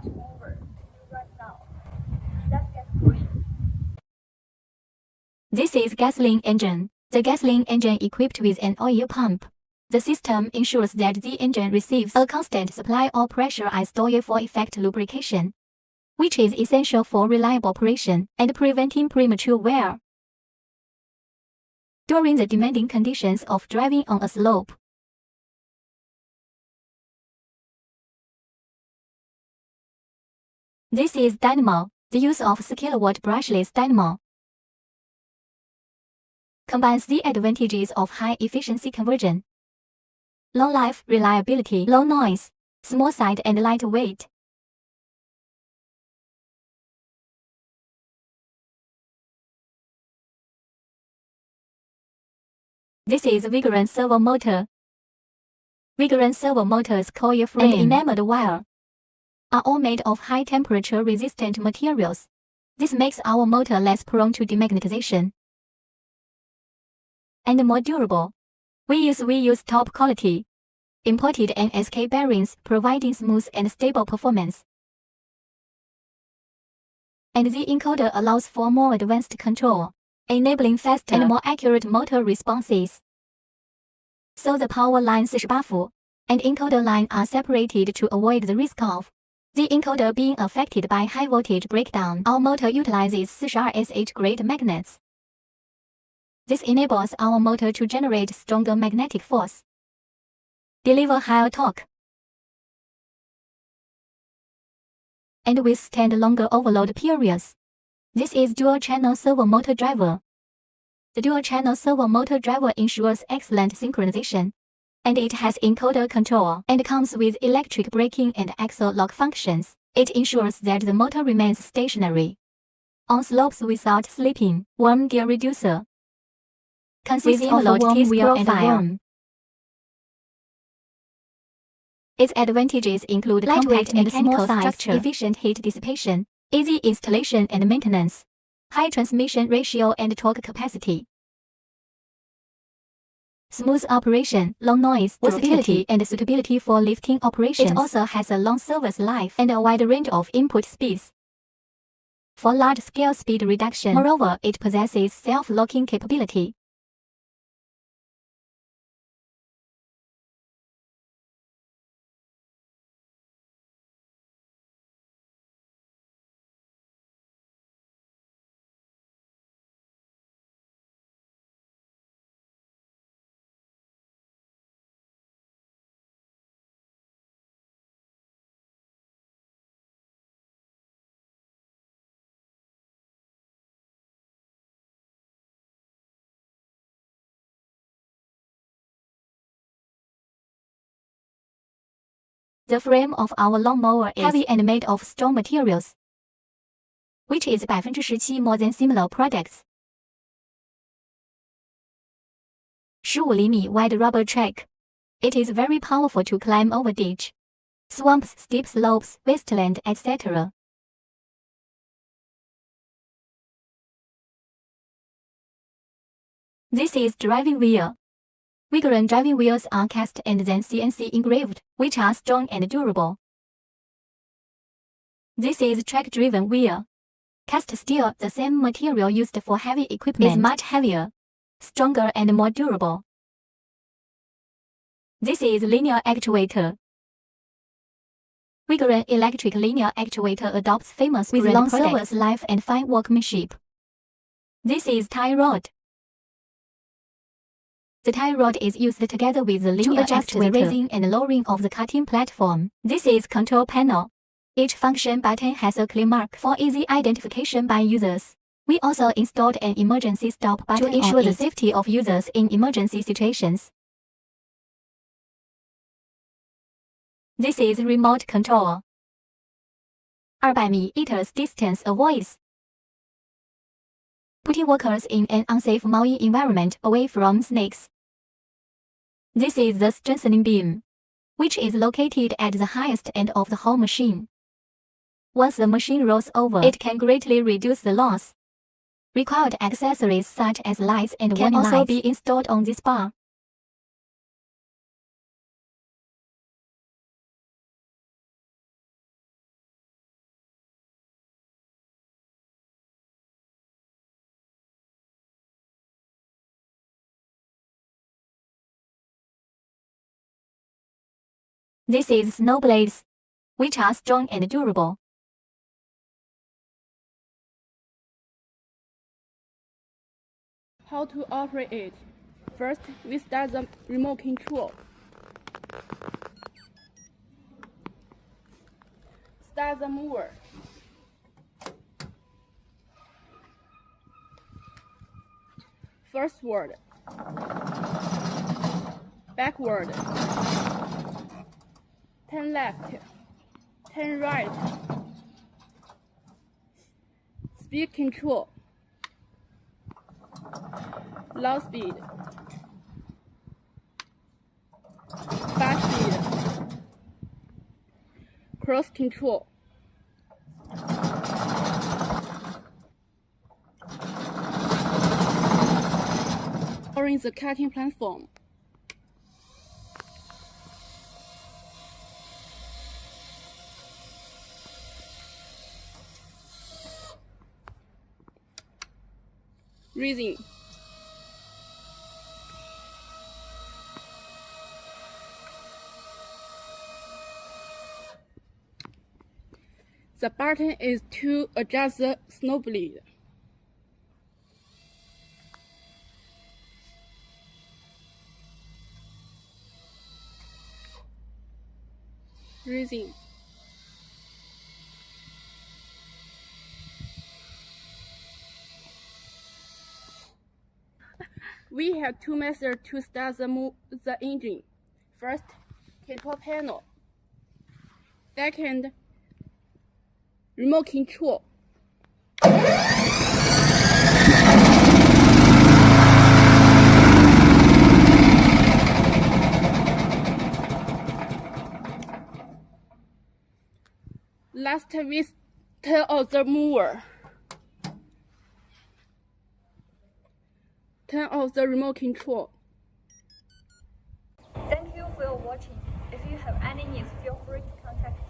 brush mower to you right now. Let's get going. This is gasoline engine. The gasoline engine equipped with an oil pump. The system ensures that the engine receives a constant supply of pressurized oil for effective lubrication, which is essential for reliable operation and preventing premature wear during the demanding conditions of driving on a slope. This is dynamo. The use of 6 kW brushless dynamo combines the advantages of high efficiency conversion, long life, reliability, low noise, small side and lightweight. This is Vigorant servo motor. Vigorant servo motor's coil frame and enameled wire are all made of high temperature resistant materials. This makes our motor less prone to demagnetization and more durable. We use top quality imported NSK bearings, providing smooth and stable performance. And the encoder allows for more advanced control, enabling faster and more accurate motor responses. So the power line 48 V and encoder line are separated to avoid the risk of the encoder being affected by high voltage breakdown. Our motor utilizes 42SH grade magnets. This enables our motor to generate stronger magnetic force, deliver higher torque, and withstand longer overload periods. This is dual-channel servo motor driver. The dual-channel servo motor driver ensures excellent synchronization, and it has encoder control and comes with electric braking and axle lock functions. It ensures that the motor remains stationary on slopes without slipping. Worm gear reducer consists of a worm wheel and worm. Its advantages include lightweight and small structure, efficient heat dissipation, easy installation and maintenance, high transmission ratio and torque capacity, smooth operation, low noise, versatility and suitability for lifting operations. It also has a long service life and a wide range of input speeds for large-scale speed reduction. Moreover, it possesses self-locking capability. The frame of our lawnmower is heavy and made of strong materials, which is 17% more than similar products. 15mm wide rubber track. It is very powerful to climb over ditch, swamps, steep slopes, wasteland, etc. This is driving wheel. Vigorant driving wheels are cast and then CNC engraved, which are strong and durable. This is track-driven wheel. Cast steel, the same material used for heavy equipment, is much heavier, stronger and more durable. This is linear actuator. Vigorant electric linear actuator adopts famous with long service life and fine workmanship. This is tie rod. The tie rod is used together with the linear to adjust the raising and lowering of the cutting platform. This is control panel. Each function button has a clear mark for easy identification by users. We also installed an emergency stop button to ensure the safety of users in emergency situations. This is remote control. 200 meters distance avoids putting workers in an unsafe mowing environment away from snakes. This is the strengthening beam, which is located at the highest end of the whole machine. Once the machine rolls over, it can greatly reduce the loss. Required accessories such as lights and warning lights can also be installed on this bar. This is snow blades, which are strong and durable. How to operate it? First, we start the remote control. Start the mower. Firstward, backward, turn left, turn right, speed control, low speed, fast speed, cross control. Lowering the cutting platform. Raising. The button is to adjust the snow blade. Raising. We have two methods to start the engine. First, control panel. Second, remote control. Last, we turn off the mower. Turn off the remote control. Thank you for watching. If you have any needs, feel free to contact me.